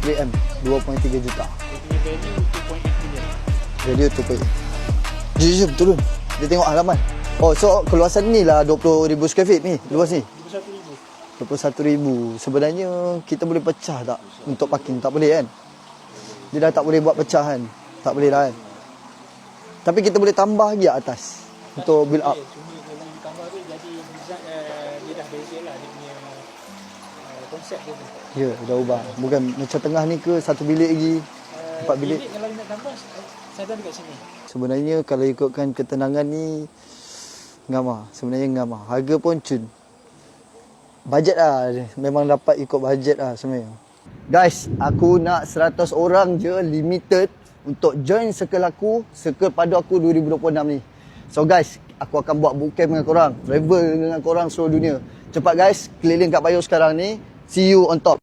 2.3M, 2.3 juta. Value 2.8 million. Value 2.8. Jom turun. Dia tengok halaman. Oh, so keluasan ni lah 20,000 square feet ni, luas ni. 21,000. 21,000. Sebenarnya kita boleh pecah tak untuk parking? Tak boleh kan? Dia dah tak boleh buat pecahan. Tak boleh dah kan? Tapi kita boleh tambah lagi atas untuk build up. Cuma kalau ditambah tu jadi dia dah beza lah dia punya konsep dia tu. Ya, dah ubah. Bukan macam tengah ni ke satu bilik lagi, 4 bilik. Bilik kalau nak tambah saya ada dekat sini. Sebenarnya kalau ikutkan ketenangan ni ngam. Sebenarnya ngam. Harga pun cun. Bajet lah. Memang dapat ikut bajet lah sebenarnya. Guys, aku nak 100 orang je limited untuk join circle aku, circle padu aku 2026 ni. So guys, aku akan buat bootcamp dengan korang, travel dengan korang seluruh dunia. Cepat guys, keliling kat bio sekarang ni. See you on top.